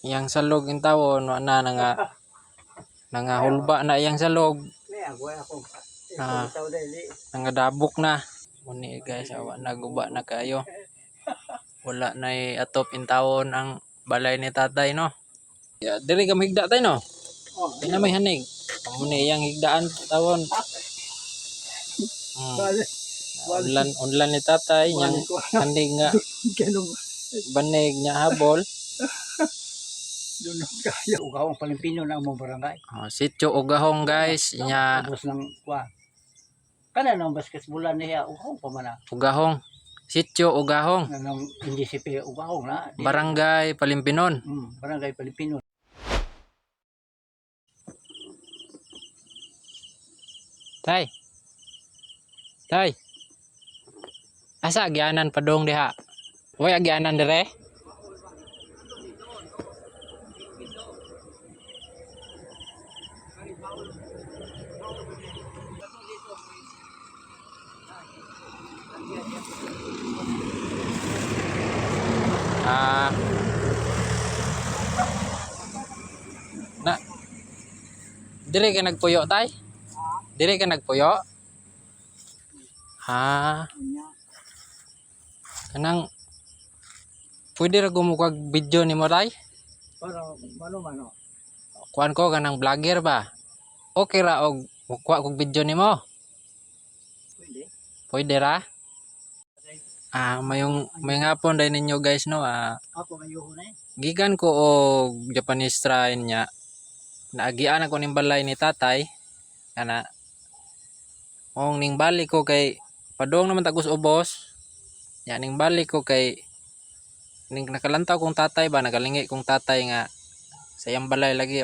Iyang salog in tawon wa na nga hulba na iyang salog. Nga dabok na. Muni guys, awa na guba na kayo. Wala na atop in tawon ang balay ni tatay no. Ya, diri ka mahigda tay no. Di na may hanig. Muni iyang higdaan tawon. Unlan ni tatay yang hanig nga banig nya habol. Dunong kaya ugahong Palimpino na among barangay. Sitio Ugahong guys nya Ubos ng kwa. Kana nang basketballan niya ugahong pa man. Ugahong. Sitio Ugahong. Nang NGCP ugahong na. Barangay Palimpinon. Barangay Palimpino. Tay. Tay. Asa agyanan padong diha? Way agyanan dire? Na dire ka nagpuyo tay? Dire ka nagpuyo? Kanang pwede ra gumukag video nimo tay? Pero mano. Kuan ko kanang vlogger ba? Okay ra og kuha kog video nimo? Pwede. Pwede ra? May ngapon dai ninyo guys no. Ako mayuho na Gikan ko og Japanese strain nya. Naagian ako ning balay ni tatay. Kana ong ning balik ko kay padong naman tagos ubos. Ya ning balik ko kay ning nakalantaw kong tatay ba, nagalingi kong tatay nga sa iyang balay lagi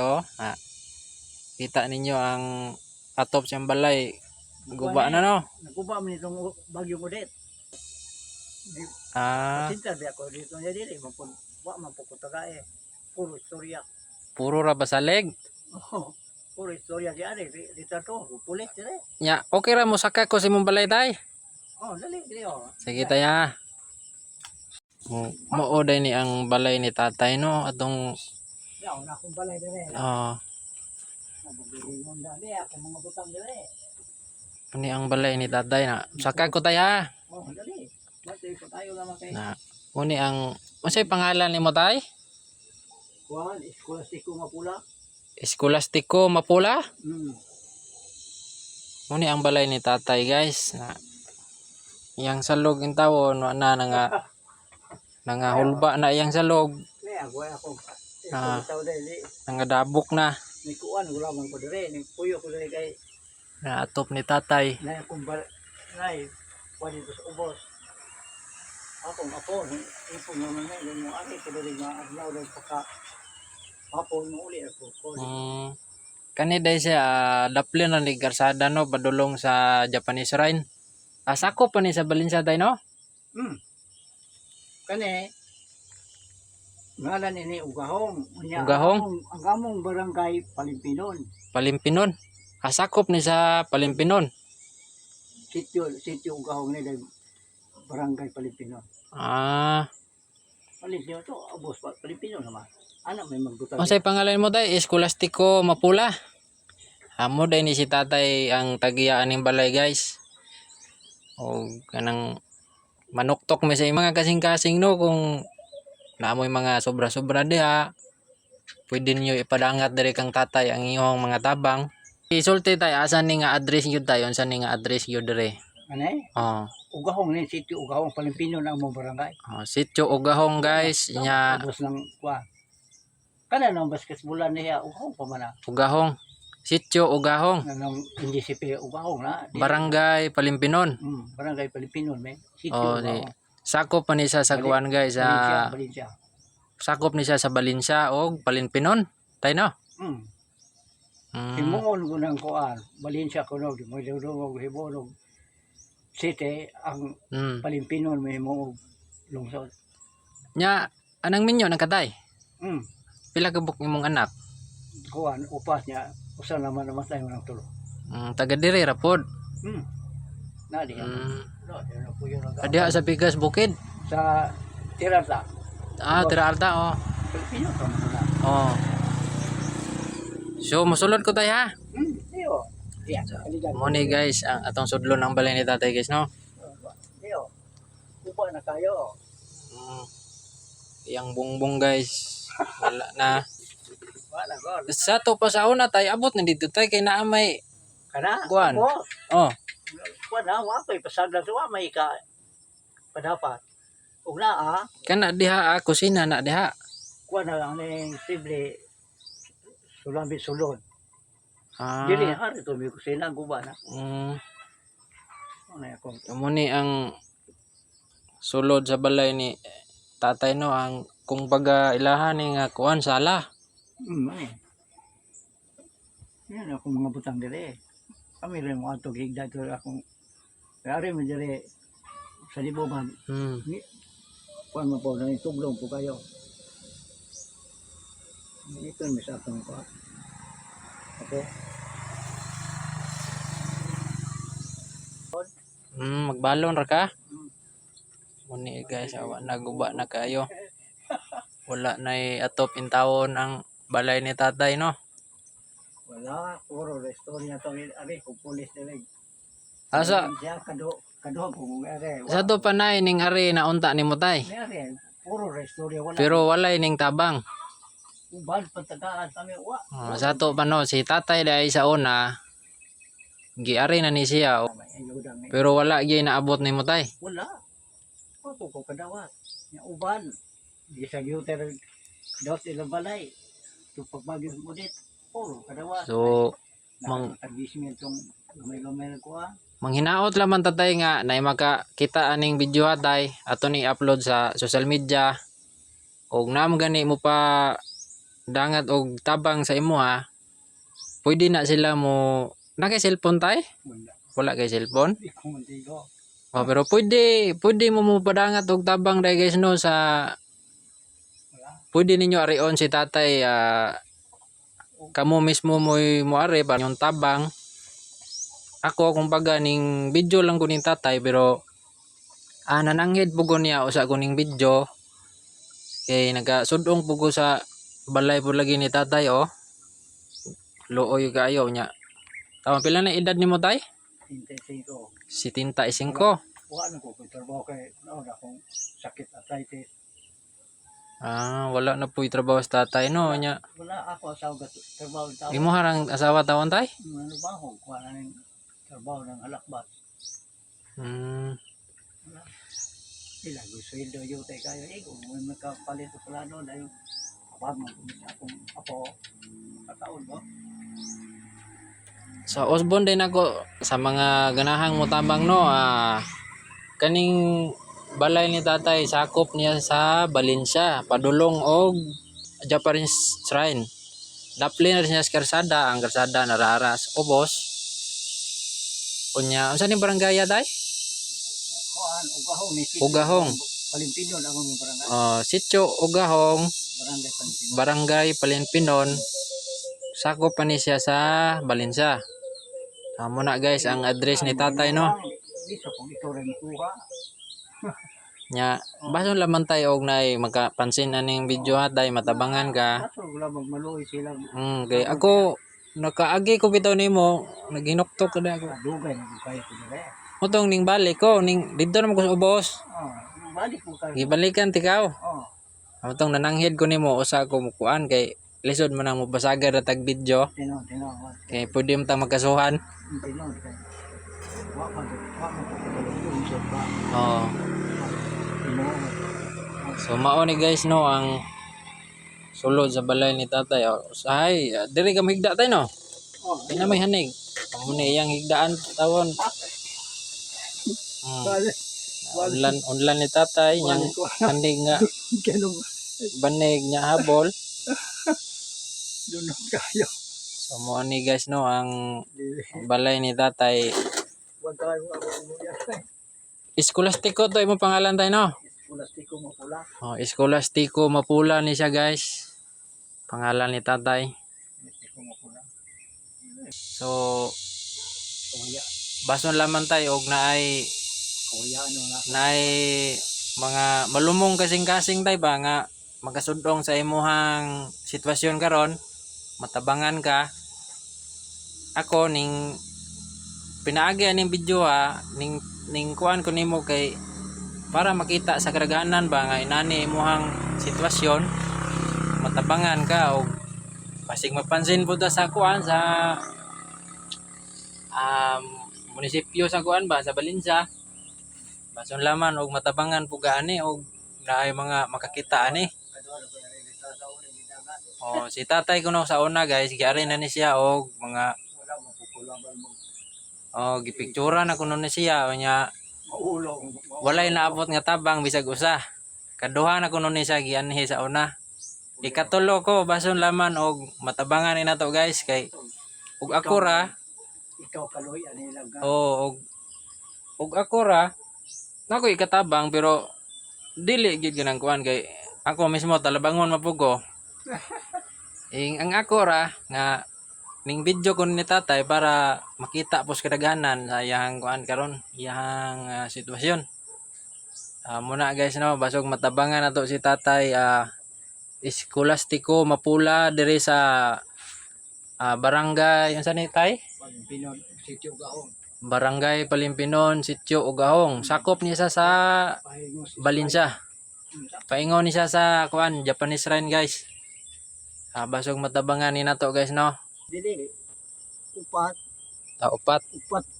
kita ninyo ang atop sa iyang balay guba na no. Naguba man itong bagyong udet. Sinta di ako dito niya dili wa man po ko tagae. Puro istorya. Puro ra basalig. Puro istorya di ari dito to pulis dire. Ya okay ra mo saka ko sa imong balay tay. Dali dire Sige taya. Mao day ni ang balay ni tatay no atong na akong balay dire. Nabibingon dali ako mga butang dire. Ani ang balay ni tatay na saka ko taya. Dali. Basta ko tayo naman kay. Uni ang unsay pangalan nimo tay? Kuan, Eskolastiko Mapula. Eskolastiko Mapula? Uni ang balay ni tatay guys na iyang salog in tawon wa na nga hulba na iyang salog. Ako. Nga dabok na. Ni kuan gulamang ko dire, ni puyo ko dire kay Na atop ni tatay. na kumbal nay pwede sa ubos. Ako ipo naman na yung ari ko dire nga adlaw daw pagka hapon mo uli ako. Kani day siya daplin na ni Garsada no padulong sa Japanese Shrine. Sakop pa ni sa Balinsa tay no? Kani ngalan ini Ugahong. Ugahong? Ang among barangay Palimpinon. Palimpinon. Sakop ni sa Palimpinon. Sitio Ugahong ni day barangay Palimpinon. Palimpinon to abos pa Palimpinon naman. Anak may magbutang. Unsay pangalan mo day? Eskolastiko Mapula. Amo day ni si tatay ang tagiyaan ning balay guys. O kanang manuktok mi sa mga kasing-kasing no kung naamoy mga sobra-sobra diha. Pwede niyo ipadangat diri kang tatay ang iyong mga tabang. Isulti tay asan ni nga address gyud tayo, unsa ni nga address gyud dire? Ugahong ni Sitio Ugahong Palimpino na among barangay. Sitio Ugahong guys nya ubos ng kwa. Kana nang basketballan niya ugahong pa man. Ugahong. Sitio Ugahong. Nang NGCP ugahong na. Barangay Palimpinon. Barangay Palimpinon me. Sitio Ugahong. Sakop pa ni sa Sagwan guys sa Balinsa. Sakop ni siya sa Balinsa o Palimpinon. Tay no? Himongon ko ng kuan. Balinsa ko no, mo dudong hibonog. City ang Palimpinon may himong lungsod. Nya anang minyo nagkatay? Pila ka buk imong anak? Kuan upas niya usa naman namatay mo ng tulo. Taga diri ra pod. Nadi. Adiha sa Pigas Bukid. Sa Tiralta. Tira Alta Pilipino ka mo na. Oh. So mosulod ko tay ha. Diyo. Diyan. Kaligan. Mo ni guys ang atong sudlo ng balay ni tatay guys no. Diyo. Kupa na kayo. Mm. Yang bungbong guys. Wala na. Wala god. Sa to pa sa una tay abot na dito tay kay naa may Kana? Kuan. Ako, oh. kuan na, wa ko'y pasagdan sa may ka padapat. Ug naa, Kana diha kusina na diha. kuan na lang ning simple sulambi sulod. Ah. Dili hari to mi kusina guba na. Mm. Ano ako? Amo ni ang sulod sa balay ni tatay no ang kung baga ilahan ni nga kuan sala. Ay. Yan ako mga butang dili. Kami rin mga atog higda to akong kaya mo dili sa libo man. Kuan mo po na tublong po kayo. Ito mi sa atong ko. Ako. Magbalon ra ka. Mm. Muni guys awa naguba na kayo. Wala na atop intawon ang balay ni tatay no. Wala, puro restorya to ari kung pulis dili. Asa Siya kado kung ari. sa to panay ning ari na unta nimo tay. Ari, puro restorya wala. Pero walay ning tabang. Uban patagaan kami wa. Sa to pa no si tatay dai sa una giari na ni siya Ayuda mi. pero wala gyud naabot nimo tay. Wala. Ako ko kadawat. Nya uban. Di sa yuter dot ilang balay. Tu pagbagyo mo dit. Puro kadawat. So mang- Nakagisment tong gamay-gamay ko ah. manghinaot laman tatay nga nay makakita aning video hatay ato ni upload sa social media og naam gani mo pa dangat og tabang sa imo ha. Pwede na sila mo na kay cellphone tay? Wala. Wala kay cellphone. Di ko man digo. Pero pwede mo padangat og tabang dai guys no sa Wala. pwede ninyo arion si tatay kamo mismo mo ari para yung tabang. Ako kung baga ning video lang ko ning tatay pero nananghid pugo niya usa ko ning video kay nagasudong pugo sa balay po lagi ni tatay oh. Looy kayo nya. Tama pila na edad nimo tay? 25. 75. Wala na ko kung trabaho kay na akong sakit arthritis. Wala na po trabaho sa tatay no nya. Wala ako asawa trabaho tao. Imo harang asawa tawon tay? Ano ba ako kuha na ng trabaho ng halakbat. Sila gusto yung doyo tayo kayo. Kung may makapalit sa plano na yung kapag mo akong apo kataon mo. Sa Osborne din ako sa mga ganahang mutabang no kaning balay ni tatay sakop niya sa Valencia padulong og Japanese shrine. Dapli na rin niya sa karsada, ang karsada nararas ubos. Unya, unsa ni barangay tay? Kuan ugahong ni Ugahong. Palimpinon ako mo barangay. Sitio Ugahong, Barangay Palimpinon. barangay Palimpinon. Sakop pa ni siya sa Valencia. Amo na guys ang address ni tatay no. Bisa kung ito rin kuha. Nya bason laman tayo og nay makapansin aning video hatay matabangan ka. Kaso wala magmaluoy sila. Kay ako nakaagi ko bitaw nimo naghinuktok kada ako. Dugay na kayo ko dire. Mutong ning balik ko ning didto na ko sa ubos. Balik mo kayo. Gibalikan tikaw. Oh. Mutong nananghid ko nimo usa ko mukuan kay lisod man ang mabasagad ra tag video Tino. kay pwede mo ta magkasuhan. Tino. Wa pa ko pa. Oh. Tino. So mao ni guys no ang sulod sa balay ni tatay. Usahay, diri ka mahigda tayo no. Oh. Di na may hanig. Amo ni iyang higdaan tawon. Unlan ni tatay yang hanig nga Ganun. banig nya habol. Dunong kayo. So mo ni guys no ang balay ni tatay. Wag tayo mo yan. Eskolastiko to imo pangalan tayo no. Pulastiko mo pula. Eskolastiko Mapula ni siya guys. Pangalan ni tatay. Pulastiko mo pula. So Kaya, bason laman tayo og naay kaya ano na. naay mga malumong kasing-kasing tayo ba nga makasudong sa imuhang sitwasyon karon, matabangan ka. Ako ning pinaagi aning video ning kuan ko nimo kay para makita sa kadaghanan ba nga inani imuhang sitwasyon, matabangan ka o pasig mapansin po ta sa kuan sa munisipyo sa kuan ba sa Balinsa. Bason laman og matabangan po gaani og naay mga makakita ani. Oh, si tatay kuno sa una guys, giari na ni siya og mga gipicturan na kuno ni siya nya walay naabot nga tabang bisag usa. Kaduha na kuno ni siya gianhi sa una. Ikatulo ko bason laman og matabangan ni nato guys kay ug ako ra Ikaw kaloy ani lang ka. ug ako ra nako ikatabang pero dili gid ganang kuan kay ako mismo talabangon mapugo. Ang ako ra nga ning video ko ni tatay para makita pos kadaghanan sa iyang kuan karon, iyang sitwasyon. Muna guys no, basog matabangan nato si tatay Eskolastiko Mapula diri sa barangay unsa ni tay? Pinon sitio Gahong. Barangay Palimpinon, Sitio Ugahong. Sakop niya sa Balinsa. Paingon niya sa kuan Japanese Shrine guys. Basog matabangan ni nato guys no. Dili upat Upat.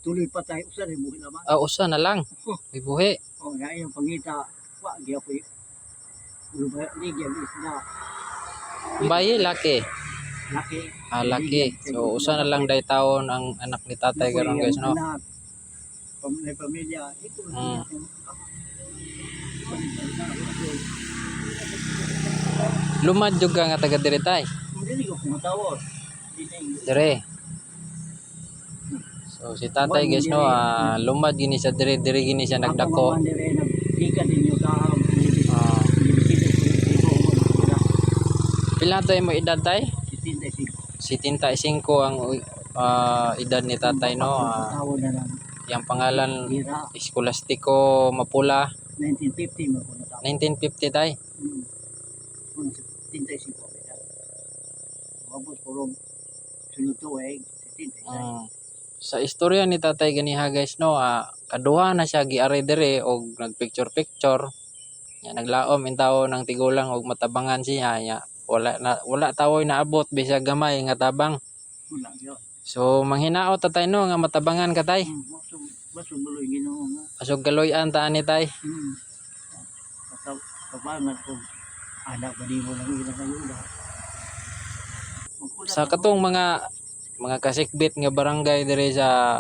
tuloy pa tayo usa ni buhi naman. Usa na lang. Ibuhi. Oh, na yung pangita wa gyapon. Luba ligyan isda. Bayi laki. Laki. Laki. So usa na lang day taon ang anak ni tatay karon guys no. Pamilya ito. Lumad jud ka nga taga diri tay. Dili ko kumatawag. Dire. So si tatay guys no, lumad gini sa dire gini siya nagdako. Pila tay mo edad tay? 75 ang edad ni tatay no. Yang pangalan Eskolastiko Mapula. 1950 mo ko natawag. 1950 tay. 75 ko. Mabot ko ron sunod tuig 75. Sa istorya ni tatay ganiha guys no, kaduha na siya giari dire og nagpicture. Nya naglaom in tawo ng tigulang og matabangan siya nya wala tawoy naabot bisag gamay nga tabang. Wala gyud. So manghinaot tatay no nga matabangan ka tay. Baso buloy Ginoo nga. Asog kaloy-an ta ani tay. Kabangan ko anak ba di mo lang ilang ayuda. Sa katong mga kasikbit nga barangay dire sa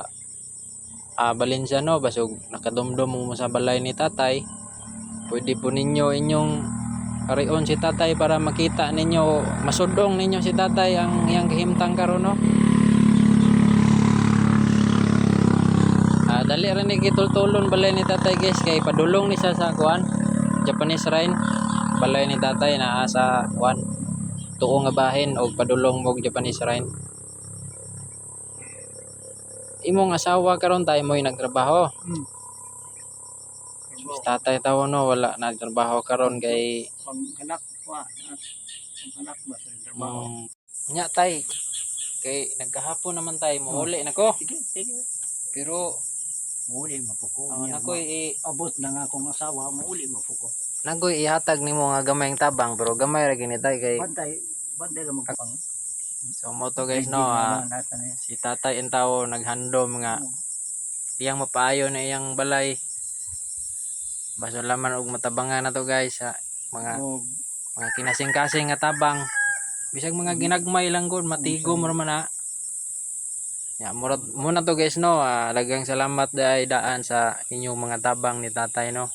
Balinsa no, basog nakadumdum mo sa balay ni tatay. Pwede po ninyo inyong karion si tatay para makita ninyo, masudong ninyo si tatay ang iyang kahimtang karon no. Dali rin ni kitultulon balay ni tatay guys kay padulong ni siya sa kuan Japanese Shrine. Balay ni tatay naa sa kuan tuong nga bahin og padulong mo Japanese Shrine. Imong asawa karon tay mo'y nagtrabaho. Tatay tawo no wala nagtrabaho karon kay pang-anak pa. Pang-anak ba sa trabaho? Nya tay kay nagkahapon naman tay mo uli nako. Sige. Pero Uli mapuko. nakoy Abot na nga akong asawa, mauli mapuko. nagoy ihatag nimo nga gamayng tabang pero gamay ra gini tay kay Bantay lang magpang. so mo to guys no, si tatay en tawo naghandom nga iyang mapaayo na iyang balay. Baso laman og matabangan na to guys sa mga kinasing-kasing nga tabang. Bisag mga ginagmay lang gud matigom ra man na. Ya muna to guys no, daghang salamat daan sa inyong mga tabang ni tatay no.